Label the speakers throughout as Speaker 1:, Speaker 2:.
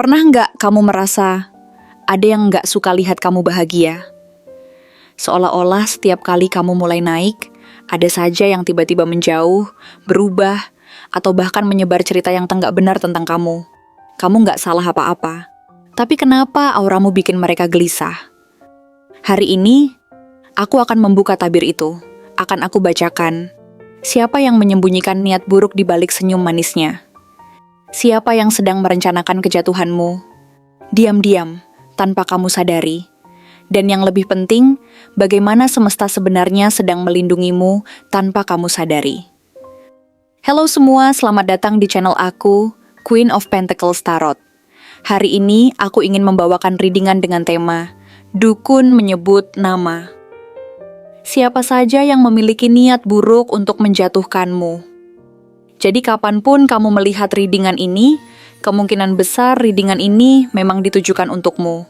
Speaker 1: Pernah nggak kamu merasa ada yang nggak suka lihat kamu bahagia? Seolah-olah setiap kali kamu mulai naik, ada saja yang tiba-tiba menjauh, berubah, atau bahkan menyebar cerita yang nggak benar tentang kamu. Kamu nggak salah apa-apa. Tapi kenapa auramu bikin mereka gelisah? Hari ini, aku akan membuka tabir itu. Akan aku bacakan. Siapa yang menyembunyikan niat buruk di balik senyum manisnya? Siapa yang sedang merencanakan kejatuhanmu? Diam-diam, tanpa kamu sadari. Dan yang lebih penting, bagaimana semesta sebenarnya sedang melindungimu tanpa kamu sadari. Halo semua, selamat datang di channel aku, Queen of Pentacles Tarot. Hari ini aku ingin membawakan readingan dengan tema Dukun Menyebut Nama. Siapa saja yang memiliki niat buruk untuk menjatuhkanmu. Jadi kapanpun kamu melihat readingan ini, kemungkinan besar readingan ini memang ditujukan untukmu.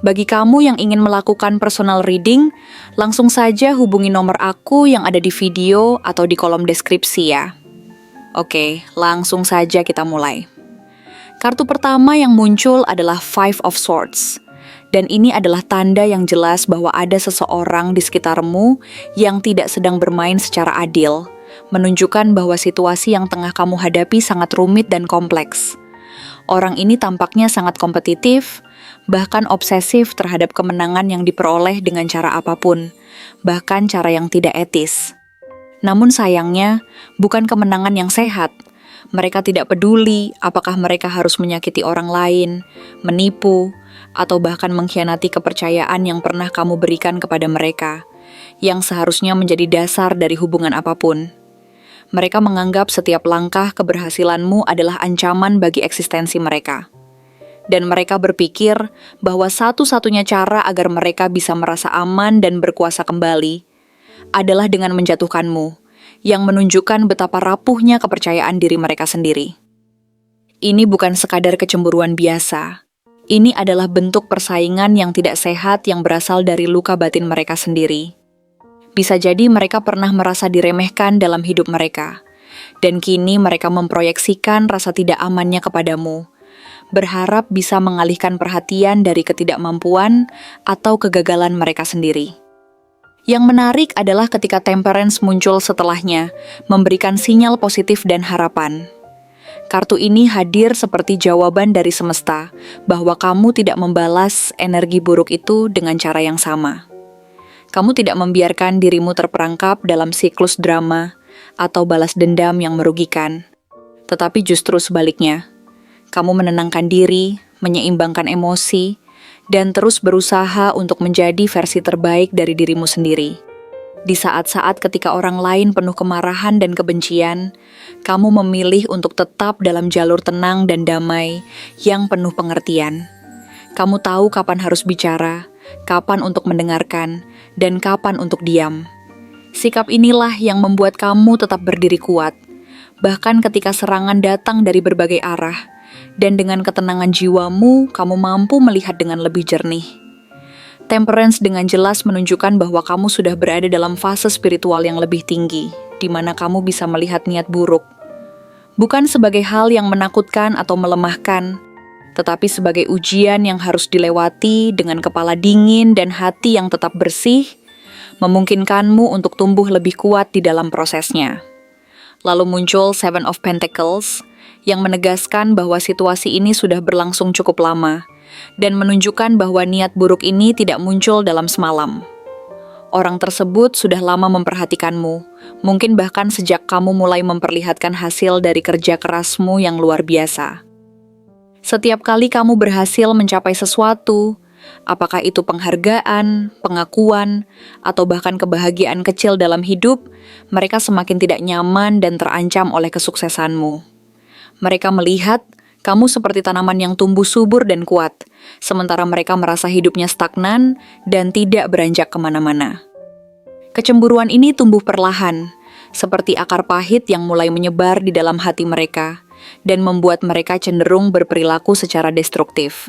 Speaker 1: Bagi kamu yang ingin melakukan personal reading, langsung saja hubungi nomor aku yang ada di video atau di kolom deskripsi ya. Oke, langsung saja kita mulai. Kartu pertama yang muncul adalah Five of Swords. Dan ini adalah tanda yang jelas bahwa ada seseorang di sekitarmu yang tidak sedang bermain secara adil, menunjukkan bahwa situasi yang tengah kamu hadapi sangat rumit dan kompleks. Orang ini tampaknya sangat kompetitif, bahkan obsesif terhadap kemenangan yang diperoleh dengan cara apapun, bahkan cara yang tidak etis. Namun sayangnya, bukan kemenangan yang sehat. Mereka tidak peduli apakah mereka harus menyakiti orang lain, menipu, atau bahkan mengkhianati kepercayaan yang pernah kamu berikan kepada mereka, yang seharusnya menjadi dasar dari hubungan apapun. Mereka menganggap setiap langkah keberhasilanmu adalah ancaman bagi eksistensi mereka. Dan mereka berpikir bahwa satu-satunya cara agar mereka bisa merasa aman dan berkuasa kembali adalah dengan menjatuhkanmu, yang menunjukkan betapa rapuhnya kepercayaan diri mereka sendiri. Ini bukan sekadar kecemburuan biasa. Ini adalah bentuk persaingan yang tidak sehat yang berasal dari luka batin mereka sendiri. Bisa jadi mereka pernah merasa diremehkan dalam hidup mereka, dan kini mereka memproyeksikan rasa tidak amannya kepadamu, berharap bisa mengalihkan perhatian dari ketidakmampuan atau kegagalan mereka sendiri. Yang menarik adalah ketika Temperance muncul setelahnya, memberikan sinyal positif dan harapan. Kartu ini hadir seperti jawaban dari semesta bahwa kamu tidak membalas energi buruk itu dengan cara yang sama. Kamu tidak membiarkan dirimu terperangkap dalam siklus drama atau balas dendam yang merugikan. Tetapi justru sebaliknya, kamu menenangkan diri, menyeimbangkan emosi, dan terus berusaha untuk menjadi versi terbaik dari dirimu sendiri. Di saat-saat ketika orang lain penuh kemarahan dan kebencian, kamu memilih untuk tetap dalam jalur tenang dan damai yang penuh pengertian. Kamu tahu kapan harus bicara, kapan untuk mendengarkan, dan kapan untuk diam. Sikap inilah yang membuat kamu tetap berdiri kuat, bahkan ketika serangan datang dari berbagai arah, dan dengan ketenangan jiwamu, kamu mampu melihat dengan lebih jernih. Temperance dengan jelas menunjukkan bahwa kamu sudah berada dalam fase spiritual yang lebih tinggi, di mana kamu bisa melihat niat buruk. Bukan sebagai hal yang menakutkan atau melemahkan, tetapi sebagai ujian yang harus dilewati dengan kepala dingin dan hati yang tetap bersih, memungkinkanmu untuk tumbuh lebih kuat di dalam prosesnya. Lalu muncul Seven of Pentacles, yang menegaskan bahwa situasi ini sudah berlangsung cukup lama, dan menunjukkan bahwa niat buruk ini tidak muncul dalam semalam. Orang tersebut sudah lama memperhatikanmu, mungkin bahkan sejak kamu mulai memperlihatkan hasil dari kerja kerasmu yang luar biasa. Setiap kali kamu berhasil mencapai sesuatu, apakah itu penghargaan, pengakuan, atau bahkan kebahagiaan kecil dalam hidup, mereka semakin tidak nyaman dan terancam oleh kesuksesanmu. Mereka melihat kamu seperti tanaman yang tumbuh subur dan kuat, sementara mereka merasa hidupnya stagnan dan tidak beranjak kemana-mana. Kecemburuan ini tumbuh perlahan, seperti akar pahit yang mulai menyebar di dalam hati mereka, dan membuat mereka cenderung berperilaku secara destruktif.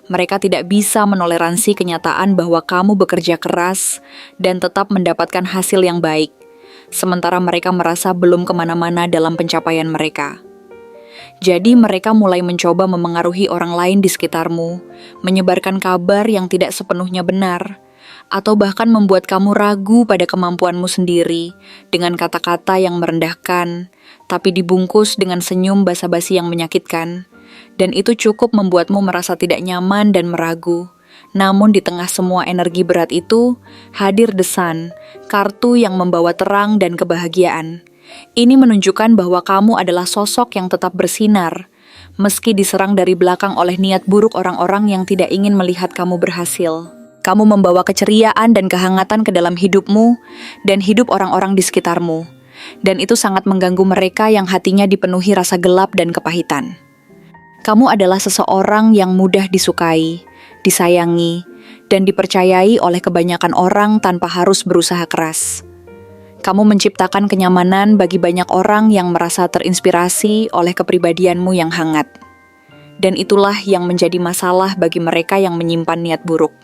Speaker 1: Mereka tidak bisa menoleransi kenyataan bahwa kamu bekerja keras dan tetap mendapatkan hasil yang baik, sementara mereka merasa belum kemana-mana dalam pencapaian mereka. Jadi mereka mulai mencoba memengaruhi orang lain di sekitarmu, menyebarkan kabar yang tidak sepenuhnya benar, atau bahkan membuat kamu ragu pada kemampuanmu sendiri dengan kata-kata yang merendahkan, tapi dibungkus dengan senyum basa-basi yang menyakitkan. Dan itu cukup membuatmu merasa tidak nyaman dan meragu. Namun di tengah semua energi berat itu, hadir The Sun, kartu yang membawa terang dan kebahagiaan. Ini menunjukkan bahwa kamu adalah sosok yang tetap bersinar, meski diserang dari belakang oleh niat buruk orang-orang yang tidak ingin melihat kamu berhasil. Kamu membawa keceriaan dan kehangatan ke dalam hidupmu dan hidup orang-orang di sekitarmu. Dan itu sangat mengganggu mereka yang hatinya dipenuhi rasa gelap dan kepahitan. Kamu adalah seseorang yang mudah disukai, disayangi, dan dipercayai oleh kebanyakan orang tanpa harus berusaha keras. Kamu menciptakan kenyamanan bagi banyak orang yang merasa terinspirasi oleh kepribadianmu yang hangat. Dan itulah yang menjadi masalah bagi mereka yang menyimpan niat buruk.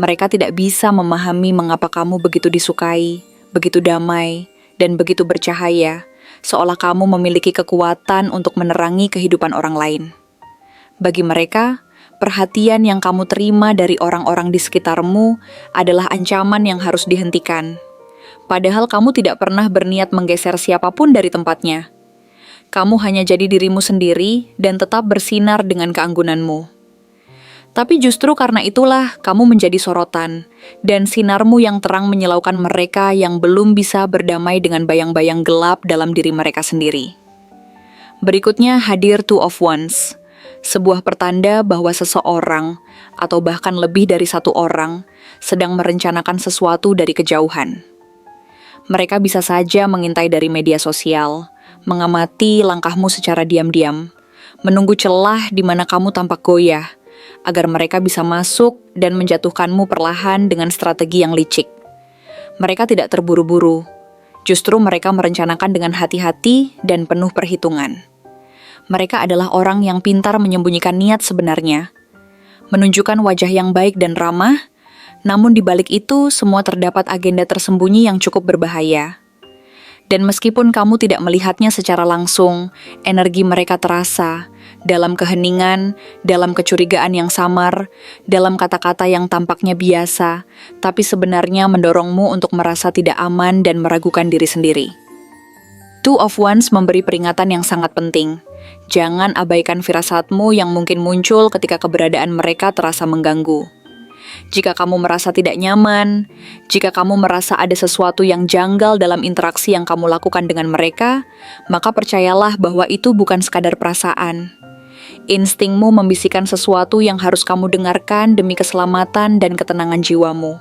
Speaker 1: Mereka tidak bisa memahami mengapa kamu begitu disukai, begitu damai, dan begitu bercahaya, seolah kamu memiliki kekuatan untuk menerangi kehidupan orang lain. Bagi mereka, perhatian yang kamu terima dari orang-orang di sekitarmu adalah ancaman yang harus dihentikan. Padahal kamu tidak pernah berniat menggeser siapapun dari tempatnya. Kamu hanya jadi dirimu sendiri dan tetap bersinar dengan keanggunanmu. Tapi justru karena itulah kamu menjadi sorotan, dan sinarmu yang terang menyilaukan mereka yang belum bisa berdamai dengan bayang-bayang gelap dalam diri mereka sendiri. Berikutnya hadir Two of Wands, sebuah pertanda bahwa seseorang, atau bahkan lebih dari satu orang, sedang merencanakan sesuatu dari kejauhan. Mereka bisa saja mengintai dari media sosial, mengamati langkahmu secara diam-diam, menunggu celah di mana kamu tampak goyah, agar mereka bisa masuk dan menjatuhkanmu perlahan dengan strategi yang licik. Mereka tidak terburu-buru, justru mereka merencanakan dengan hati-hati dan penuh perhitungan. Mereka adalah orang yang pintar menyembunyikan niat sebenarnya, menunjukkan wajah yang baik dan ramah, namun di balik itu semua terdapat agenda tersembunyi yang cukup berbahaya. Dan meskipun kamu tidak melihatnya secara langsung, energi mereka terasa dalam keheningan, dalam kecurigaan yang samar, dalam kata-kata yang tampaknya biasa, tapi sebenarnya mendorongmu untuk merasa tidak aman dan meragukan diri sendiri. Two of Wands memberi peringatan yang sangat penting. Jangan abaikan firasatmu yang mungkin muncul ketika keberadaan mereka terasa mengganggu. Jika kamu merasa tidak nyaman, jika kamu merasa ada sesuatu yang janggal dalam interaksi yang kamu lakukan dengan mereka, maka percayalah bahwa itu bukan sekadar perasaan. Instingmu membisikkan sesuatu yang harus kamu dengarkan demi keselamatan dan ketenangan jiwamu.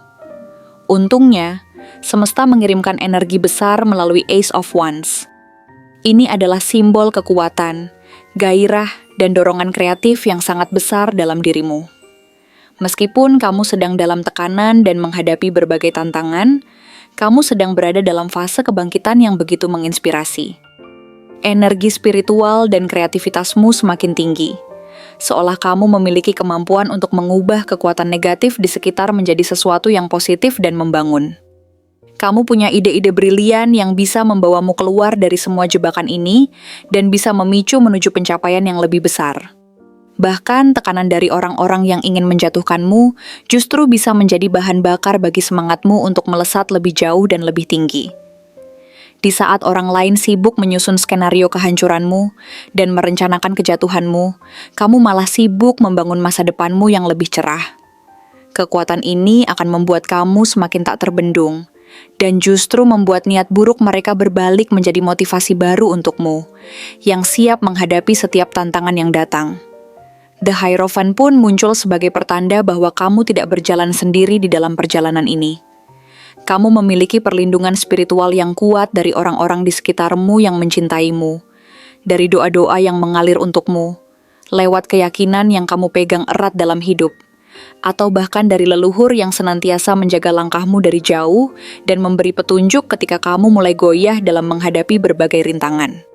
Speaker 1: Untungnya, semesta mengirimkan energi besar melalui Ace of Wands. Ini adalah simbol kekuatan, gairah, dan dorongan kreatif yang sangat besar dalam dirimu. Meskipun kamu sedang dalam tekanan dan menghadapi berbagai tantangan, kamu sedang berada dalam fase kebangkitan yang begitu menginspirasi. Energi spiritual dan kreativitasmu semakin tinggi, seolah kamu memiliki kemampuan untuk mengubah kekuatan negatif di sekitar menjadi sesuatu yang positif dan membangun. Kamu punya ide-ide brilian yang bisa membawamu keluar dari semua jebakan ini dan bisa memicu menuju pencapaian yang lebih besar. Bahkan tekanan dari orang-orang yang ingin menjatuhkanmu justru bisa menjadi bahan bakar bagi semangatmu untuk melesat lebih jauh dan lebih tinggi. Di saat orang lain sibuk menyusun skenario kehancuranmu dan merencanakan kejatuhanmu, kamu malah sibuk membangun masa depanmu yang lebih cerah. Kekuatan ini akan membuat kamu semakin tak terbendung, dan justru membuat niat buruk mereka berbalik menjadi motivasi baru untukmu, yang siap menghadapi setiap tantangan yang datang. The Hierophant pun muncul sebagai pertanda bahwa kamu tidak berjalan sendiri di dalam perjalanan ini. Kamu memiliki perlindungan spiritual yang kuat dari orang-orang di sekitarmu yang mencintaimu, dari doa-doa yang mengalir untukmu, lewat keyakinan yang kamu pegang erat dalam hidup, atau bahkan dari leluhur yang senantiasa menjaga langkahmu dari jauh dan memberi petunjuk ketika kamu mulai goyah dalam menghadapi berbagai rintangan.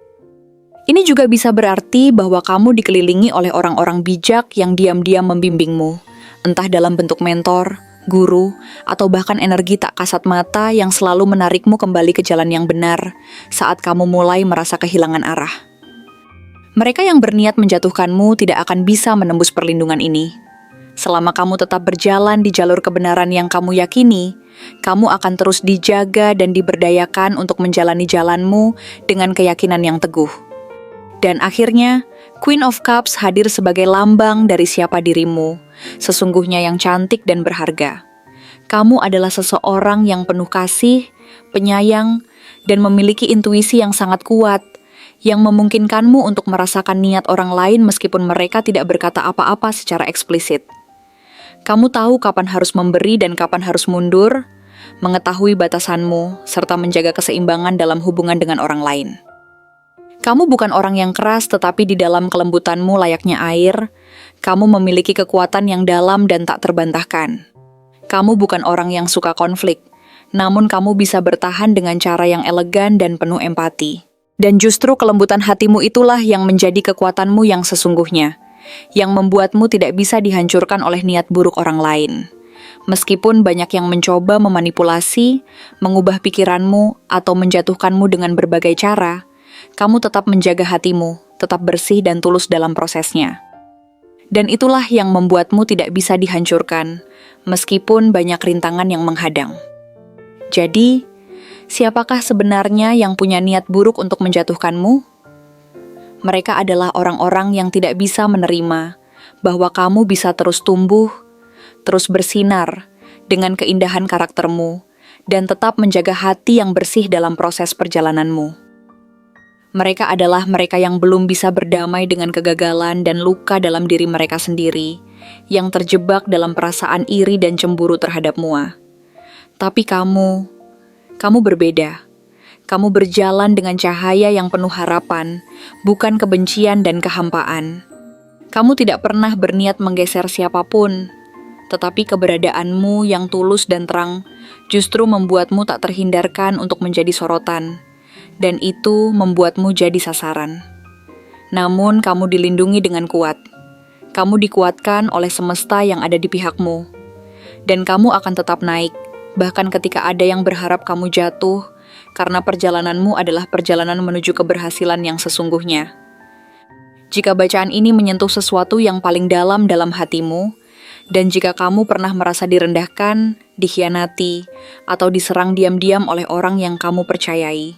Speaker 1: Ini juga bisa berarti bahwa kamu dikelilingi oleh orang-orang bijak yang diam-diam membimbingmu, entah dalam bentuk mentor, guru, atau bahkan energi tak kasat mata yang selalu menarikmu kembali ke jalan yang benar saat kamu mulai merasa kehilangan arah. Mereka yang berniat menjatuhkanmu tidak akan bisa menembus perlindungan ini. Selama kamu tetap berjalan di jalur kebenaran yang kamu yakini, kamu akan terus dijaga dan diberdayakan untuk menjalani jalanmu dengan keyakinan yang teguh. Dan akhirnya, Queen of Cups hadir sebagai lambang dari siapa dirimu, sesungguhnya yang cantik dan berharga. Kamu adalah seseorang yang penuh kasih, penyayang, dan memiliki intuisi yang sangat kuat, yang memungkinkanmu untuk merasakan niat orang lain meskipun mereka tidak berkata apa-apa secara eksplisit. Kamu tahu kapan harus memberi dan kapan harus mundur, mengetahui batasanmu, serta menjaga keseimbangan dalam hubungan dengan orang lain. Kamu bukan orang yang keras, tetapi di dalam kelembutanmu layaknya air, kamu memiliki kekuatan yang dalam dan tak terbantahkan. Kamu bukan orang yang suka konflik, namun kamu bisa bertahan dengan cara yang elegan dan penuh empati. Dan justru kelembutan hatimu itulah yang menjadi kekuatanmu yang sesungguhnya, yang membuatmu tidak bisa dihancurkan oleh niat buruk orang lain. Meskipun banyak yang mencoba memanipulasi, mengubah pikiranmu, atau menjatuhkanmu dengan berbagai cara, kamu tetap menjaga hatimu, tetap bersih dan tulus dalam prosesnya. Dan itulah yang membuatmu tidak bisa dihancurkan, meskipun banyak rintangan yang menghadang. Jadi, siapakah sebenarnya yang punya niat buruk untuk menjatuhkanmu? Mereka adalah orang-orang yang tidak bisa menerima bahwa kamu bisa terus tumbuh, terus bersinar dengan keindahan karaktermu, dan tetap menjaga hati yang bersih dalam proses perjalananmu. Mereka adalah mereka yang belum bisa berdamai dengan kegagalan dan luka dalam diri mereka sendiri, yang terjebak dalam perasaan iri dan cemburu terhadap Mua. Tapi kamu berbeda. Kamu berjalan dengan cahaya yang penuh harapan, bukan kebencian dan kehampaan. Kamu tidak pernah berniat menggeser siapapun, tetapi keberadaanmu yang tulus dan terang justru membuatmu tak terhindarkan untuk menjadi sorotan, dan itu membuatmu jadi sasaran. Namun kamu dilindungi dengan kuat. Kamu dikuatkan oleh semesta yang ada di pihakmu. Dan kamu akan tetap naik, bahkan ketika ada yang berharap kamu jatuh, karena perjalananmu adalah perjalanan menuju keberhasilan yang sesungguhnya. Jika bacaan ini menyentuh sesuatu yang paling dalam hatimu, dan jika kamu pernah merasa direndahkan, dikhianati, atau diserang diam-diam oleh orang yang kamu percayai,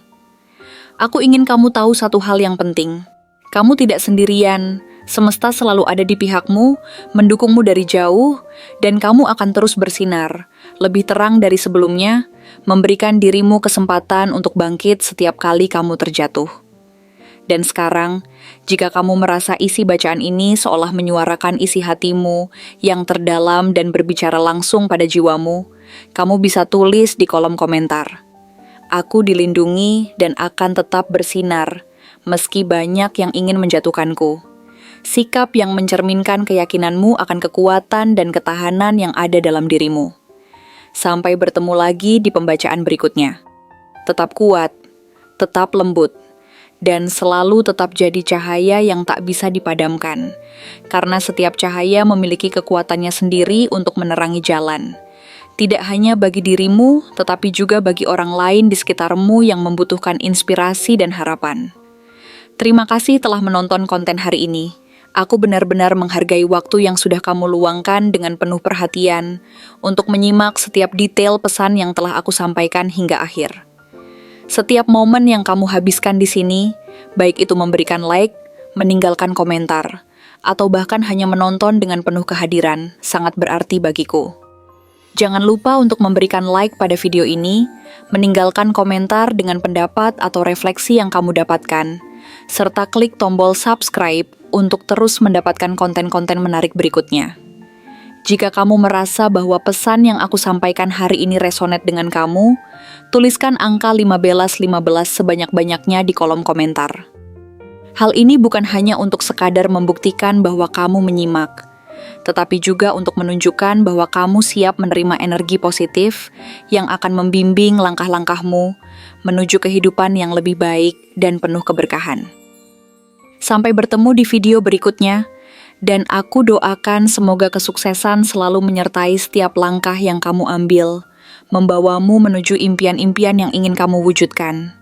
Speaker 1: aku ingin kamu tahu satu hal yang penting. Kamu tidak sendirian, semesta selalu ada di pihakmu, mendukungmu dari jauh, dan kamu akan terus bersinar, lebih terang dari sebelumnya, memberikan dirimu kesempatan untuk bangkit setiap kali kamu terjatuh. Dan sekarang, jika kamu merasa isi bacaan ini seolah menyuarakan isi hatimu yang terdalam dan berbicara langsung pada jiwamu, kamu bisa tulis di kolom komentar. Aku dilindungi dan akan tetap bersinar, meski banyak yang ingin menjatuhkanku. Sikap yang mencerminkan keyakinanmu akan kekuatan dan ketahanan yang ada dalam dirimu. Sampai bertemu lagi di pembacaan berikutnya. Tetap kuat, tetap lembut, dan selalu tetap jadi cahaya yang tak bisa dipadamkan. Karena setiap cahaya memiliki kekuatannya sendiri untuk menerangi jalan. Tidak hanya bagi dirimu, tetapi juga bagi orang lain di sekitarmu yang membutuhkan inspirasi dan harapan. Terima kasih telah menonton konten hari ini. Aku benar-benar menghargai waktu yang sudah kamu luangkan dengan penuh perhatian untuk menyimak setiap detail pesan yang telah aku sampaikan hingga akhir. Setiap momen yang kamu habiskan di sini, baik itu memberikan like, meninggalkan komentar, atau bahkan hanya menonton dengan penuh kehadiran, sangat berarti bagiku. Jangan lupa untuk memberikan like pada video ini, meninggalkan komentar dengan pendapat atau refleksi yang kamu dapatkan, serta klik tombol subscribe untuk terus mendapatkan konten-konten menarik berikutnya. Jika kamu merasa bahwa pesan yang aku sampaikan hari ini resonate dengan kamu, tuliskan angka 1515 sebanyak-banyaknya di kolom komentar. Hal ini bukan hanya untuk sekadar membuktikan bahwa kamu menyimak, tetapi juga untuk menunjukkan bahwa kamu siap menerima energi positif yang akan membimbing langkah-langkahmu menuju kehidupan yang lebih baik dan penuh keberkahan. Sampai bertemu di video berikutnya, dan aku doakan semoga kesuksesan selalu menyertai setiap langkah yang kamu ambil, membawamu menuju impian-impian yang ingin kamu wujudkan.